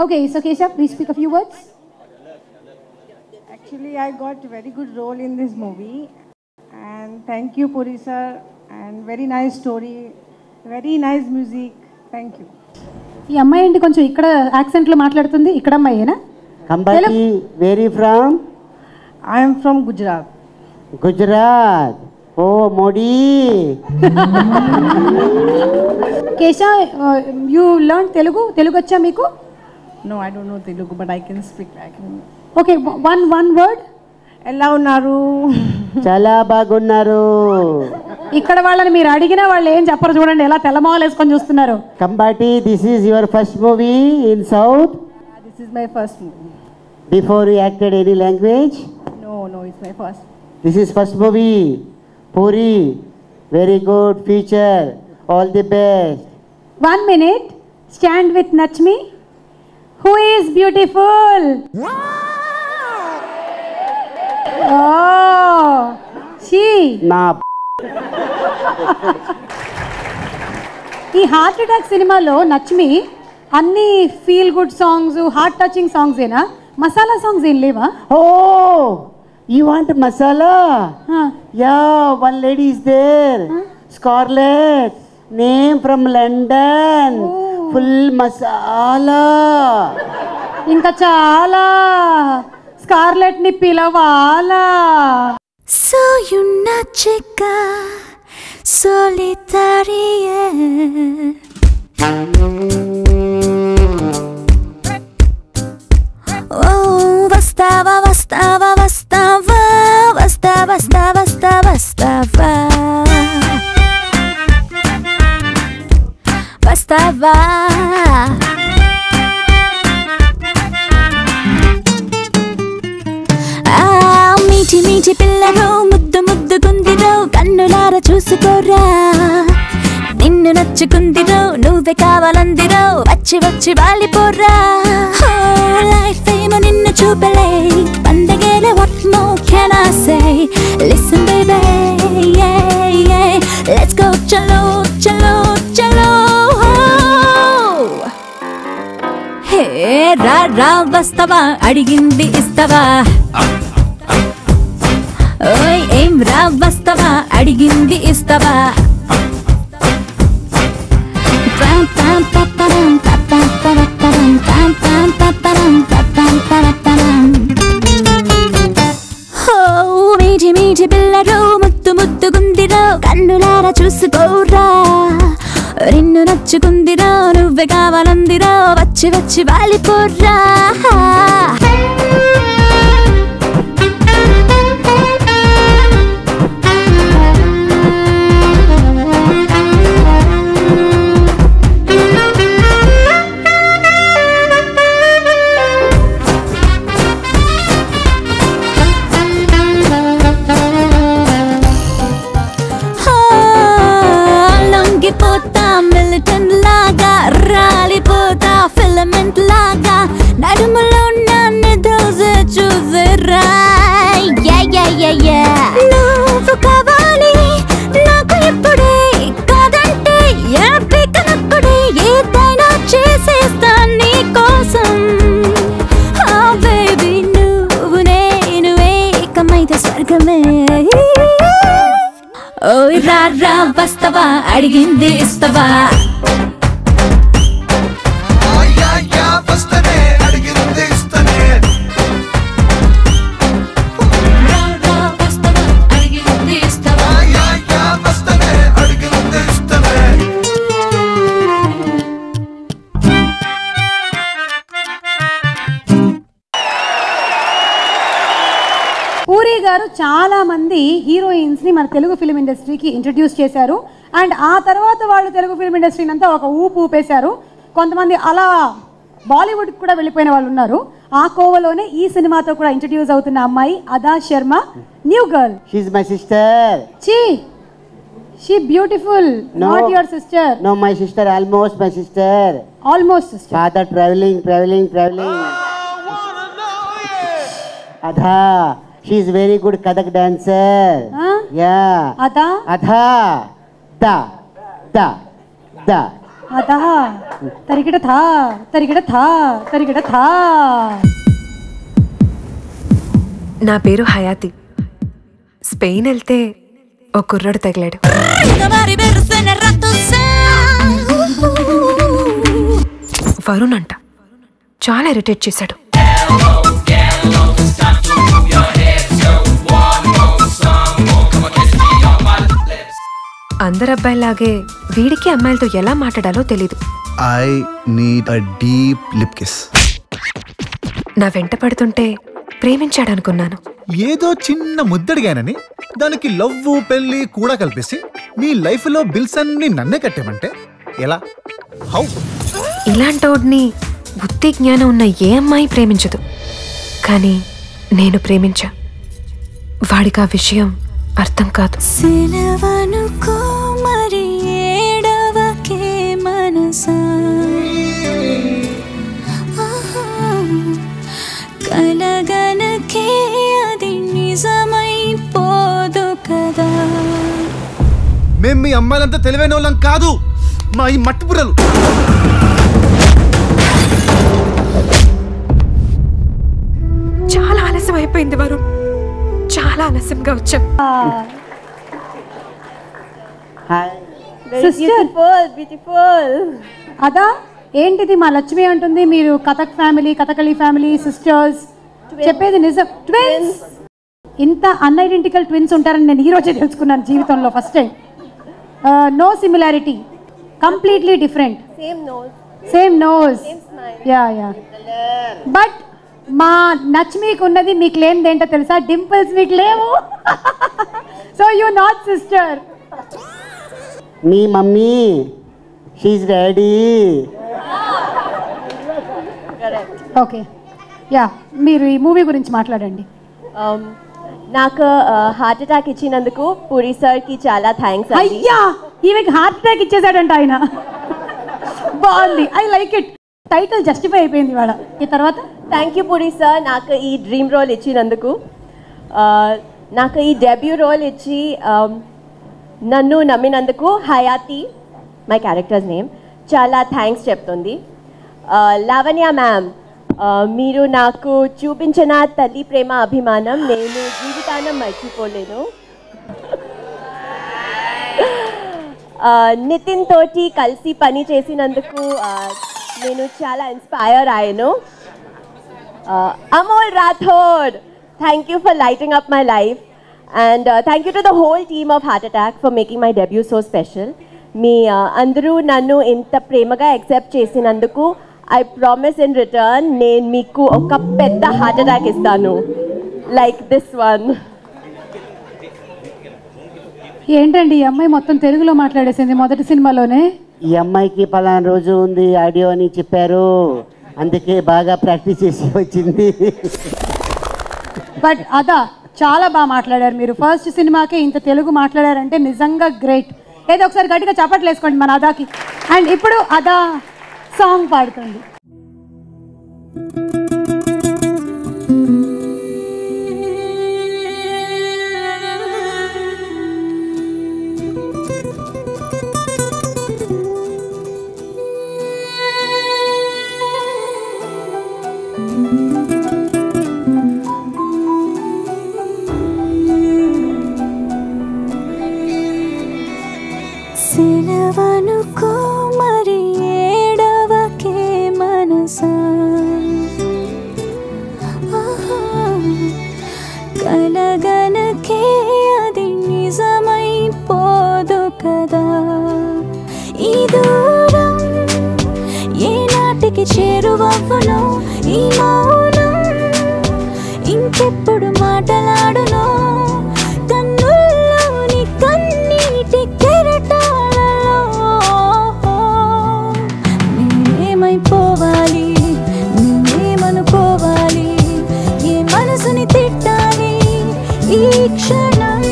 Okay, so Keshav, please speak a few words. Actually, I got a very good role in this movie, and thank you, Puri sir, and very nice story, very nice music. Thank you. ఈ అమ్మాయి ఏంటి కొంచెం ఇక్కడ యాక్సెంట్లో మాట్లాడుతుంది? ఇక్కడ అమ్మాయేనా? Kambati, where you from? I am from Gujarat. Gujarat. Oh, Modi. Kesha, you learned Telugu? Telugu వచ్చా మీకు? No, I don't know Telugu, but I can speak. Okay, one word. ఎలా ఉన్నారు? చాలా బాగున్నారు. ఇక్కడ వాళ్ళని మీరు అడిగినా వాళ్ళు ఏం చెప్పరు, చూడండి ఎలా తెల్లమాలు వేసుకొని చూస్తున్నారు. Kambati, this is your first movie in South? This is my first movie. Before you acted any language? No, it's my first. This is first movie. Puri, very good future. All the best. 1 minute. Stand with Nachmi. Who is beautiful? Oh, she. Na. ఈ heart attack సినిమాలో నచ్మి అన్ని feel good songs, heart touching songs ఏనా? Masala songs ఏం లేవా? Oh, you want masala? Yeah, one lady is there. Scarlett, name from London. Full masala. ఇంకా చాలా scarlet ని పిలవాలా? Soy una chica solitaria. Oh, bastava. మీటి పిల్లను ముద్దు గుందిరో కన్నులార చూసుకోరా నిన్ను నచ్చుకుందిరో నువ్వే కావాలందిరో వచ్చి వాలిపోరా లైఫ్ ఏమో నిన్ను చూపలే పండగేలే what more can I say listen baby yeah let's go chalo hey రా వస్తావా అడిగింది ఇస్తావా ఓయ్ ఏం రా వస్తావా అడిగింది ఇస్తావా మీటి పిల్లరో ముద్దు గుందిరో కన్నులారా చూసుకోరా నిన్ను నచ్చుకుందిరో నువ్వే కావాలందిరో వచ్చి వాలిపోర్రా మిలిటెంట్ లాగా రాలిపోతా ఫిలమెంట్ లాగా నడుములో నన్ను దోసే చూసిరా నువ్వు కావాలి నాకు ఇప్పుడే కాదంటే ఎడపికనప్పుడే ఏదైనా చేసేస్తా నీ కోసం బేబీ నువ్వు నేను ఏకమైతే స్వర్గమే ఓయ్ రా వస్తావా అడిగింది ఇస్తావా పూరి గారు చాలా మంది హీరోయిన్స్ ని మన తెలుగు ఫిల్మ్ ఇండస్ట్రీకి ఇంట్రడ్యూస్ చేశారు అండ్ ఆ తర్వాత వాళ్ళు తెలుగు ఫిల్మ్ ఇండస్ట్రీని అంతా ఒక ఊపేశారు. కొంతమంది అలా బాలీవుడ్ కూడా వెళ్ళిపోయిన వాళ్ళు ఉన్నారు. ఆ కోవలోనే ఈ సినిమాతో కూడా ఇంట్రడ్యూస్ అవుతున్న అమ్మాయి అదా Sharma, new girl. She is my sister. She beautiful. No, not your sister. No, my sister, almost my sister. Almost sister. Father traveling. Adha. She is very good Kathak dancer. Yeah. Adha. Da. అదా తరిగిడ థా తరిగిడ థా తరిగిడ థా. నా పేరు Hayathi. Spain వెళ్తే ఓ కుర్రాడు తగిలాడు. వరుణ్ అంట. చాలా ఇరిటేట్ చేశాడు. అందరు అబ్బాయిలాగే వీడికి అమ్మాయిలతో ఎలా మాట్లాడాలో తెలీదు. I need a deep lip kiss. నా వెంట పడుతుంటే ప్రేమించాడనుకున్నాను. ఏదో చిన్న ముద్దడిగానని దానికి లవ్వు పెళ్లి కూడా కల్పిసి మీ లైఫ్ లో బిల్స్ అన్ని నన్నే కట్టేమంటే ఎలా? హౌ? ఇలాంటోడ్ని బుద్ధి జ్ఞానం ఉన్న ఏ అమ్మాయి ప్రేమించదు. కానీ నేను ప్రేమించా. వాడికి ఆ విషయం అర్థం కాదు. కలగనకే అది నిజమైపోదు కదా. మేము మీ అమ్మాయిలంతా తెలివైన వాళ్ళం కాదు. మా ఈ మట్టి బుర్రలు. చాలా ఆలస్యం అయిపోయింది వరుణ్. చాలా ఆలస్యంగా వచ్చాం. అదా ఏంటిది మా లక్ష్మి అంటుంది మీరు Kathak family Kathakali family sisters. చెప్పేది నిజం. ట్విన్స్. ఇంత అన్ఐడెంటికల్ ట్విన్స్ ఉంటారని నేను ఈరోజే తెలుసుకున్నాను జీవితంలో first time. No similarity, completely different. Same nose. Yeah yeah. But మా నచ్మీకి ఉన్నది మీకు లేనిది ఏంటో తెలుసా? డింపుల్స్ మీకు లేవు. So you not sister. మీ మమ్మీ షీఈ్ రెడీ. ఓకే యా మీరు ఈ మూవీ గురించి మాట్లాడండి. నాకు హార్ట్ అటాక్ ఇచ్చినందుకు పూరి సార్కి చాలా థ్యాంక్స్. అయ్యా ఈమెకి హార్ట్ అటాక్ ఇచ్చేసాడంట ఆయన. బాగుంది. I like it. Title justify అయిపోయింది ఇవాళ. ఈ తర్వాత థ్యాంక్ యూ పూరి సార్ నాకు ఈ డ్రీమ్ రోల్ ఇచ్చినందుకు. నాకు ఈ డెబ్యూ రోల్ ఇచ్చి నన్ను నమ్మినందుకు హయాతి మై క్యారెక్టర్స్ నేమ్ చాలా థ్యాంక్స్ చెప్తుంది. లావణ్య మ్యామ్ మీరు నాకు చూపించిన తల్లి ప్రేమ అభిమానం నేను జీవితాన్ని మర్చిపోలేను. నితిన్ తోటి కలిసి పని చేసినందుకు నేను చాలా ఇన్స్పైర్ అయ్యాను. Amol Rathod thank you for lighting up my life and thank you to the whole team of Heart Attack for making my debut so special. మీ అందరూ నన్ను ఇంత ప్రేమగా యాక్సెప్ట్ చేసినందుకు ఐ ప్రామిస్ ఇన్ రిటర్న్ నేను మీకు ఒక పెద్ద హార్ట్ అటాక్ ఇస్తాను లైక్ దిస్ వన్. ఏంటండి ఈ అమ్మాయి మొత్తం తెలుగులో మాట్లాడేసింది మొదటి సినిమాలోనే. ఈ అమ్మాయికి పలానా రోజు ఉంది ఆడియో అని చెప్పారు, అందుకే బాగా ప్రాక్టీస్ చేసి వచ్చింది. బట్ అదా చాలా బాగా మాట్లాడారు మీరు. ఫస్ట్ సినిమాకే ఇంత తెలుగు మాట్లాడారంటే నిజంగా గ్రేట్. ఏదో ఒకసారి గట్టిగా చప్పట్లు వేసుకోండి మన అదాకి. అండ్ ఇప్పుడు అదా సాంగ్ పాడుతుంది. సెలవనుకో మరి ఏడవకే మనసా, కలగనకే అది నిజమైపోదు కదా. ఈ దూరం ఏ నాటికి చేరువవ్వునో, ఈ మౌనం ఇంకెప్పుడు మాటలాడునో, కన్నుల్లోని కన్నీటి కెరటాలలో నేనేమైపోవాలి, నేనేమనుకోవాలి, ఏ మనసుని తిట్టాలి ఈ క్షణం.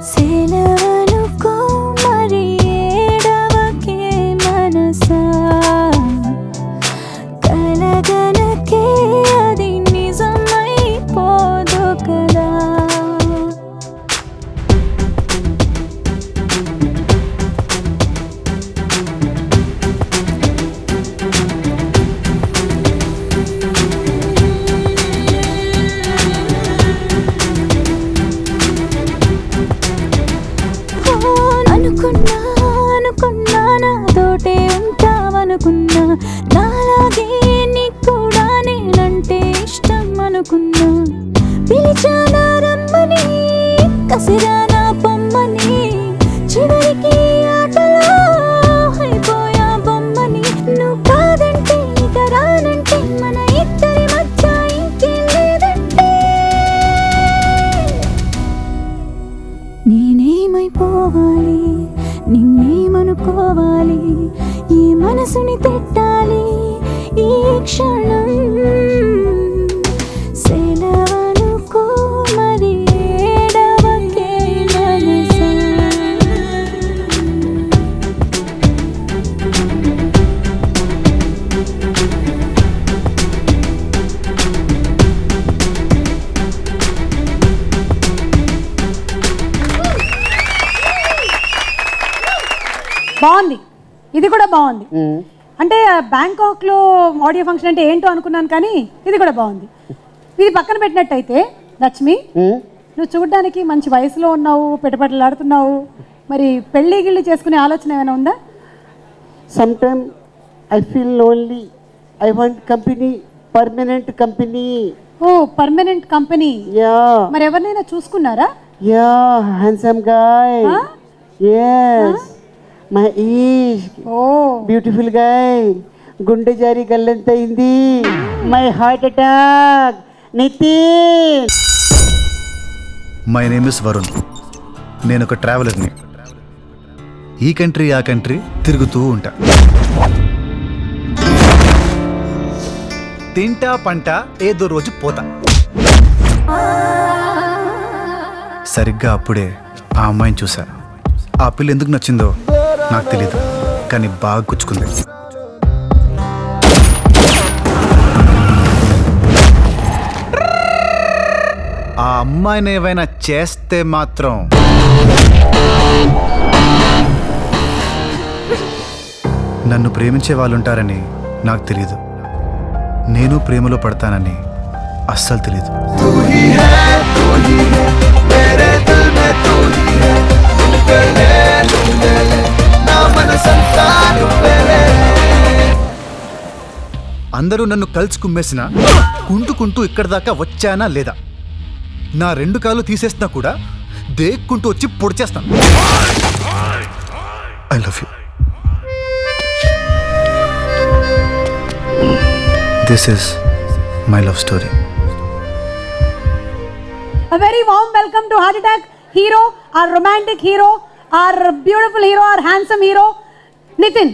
సెలవనుకో మరి ఏడవకే మనసా, కలగ పిలిచానా రమ్మని కసిరానా పొమ్మని చివరికి ఆటలో అయిపోయా బొమ్మని నువ్వు కాదంటే ఇక రానంటే మన ఇద్దరి మధ్య ఇంకేం లేదంటే నేనేమైపోవాలి నిన్నేమనుకోవాలి ఈ మనసుని తిట్టాలి ఈ క్షణం సెలవనుకో మరి ఏడవకే మనసా బాగుంది, ఇది కూడా బాగుంది. అంటే బ్యాంకాక్లో ఆడియో ఫంక్షన్ అంటే ఏంటో అనుకున్నాను, కానీ ఇది కూడా బాగుంది. ఇది పక్కన పెట్టినట్టయితే లక్ష్మి, నువ్వు చూడడానికి మంచి వయసులో ఉన్నావు, పెట్టుబడులాడుతున్నావు, మరి పెళ్లి గిళ్ళి చేసుకునే ఆలోచన ఏమైనా ఉందా? Sometimes I feel lonely. I want company, permanent company. Oh, permanent company. Yeah. మరి ఎవరినైనా చూసుకున్నారా? Yeah, handsome guy. Huh? Yes. My ish. Oh, Beautiful guy. గుండె జారి గల్లంతైంది. My heart attack. Nithin. My name is Varun. నేను ఒక ట్రావెలర్ని. ఈ కంట్రీ ఆ కంట్రీ తిరుగుతూ ఉంటా. తింటా పంట ఏదో రోజు పోతా. సరిగ్గా అప్పుడే ఆ అమ్మాయిని చూసా. ఆ పిల్ల ఎందుకు నచ్చిందో నాకు తెలీదు, కానీ బాగా గుచ్చుకుంది. ఆ అమ్మాయిని ఏవైనా చేస్తే మాత్రం నన్ను ప్రేమించే వాళ్ళు ఉంటారని నాకు తెలీదు. నేను ప్రేమలో పడతానని అస్సలు తెలీదు. అందరూ నన్ను కలిసి కుమ్మేసిన కుంటుకుంటూ ఇక్కడి దాకా వచ్చానా లేదా? నా 2 కాళ్ళు తీసేసినా కూడా దేక్కుంటూ వచ్చి పొడిచేస్తాను. I love you. This is my love story. a very warm welcome to Heart Attack hero, our romantic hero, our beautiful hero, our handsome hero, Nitin.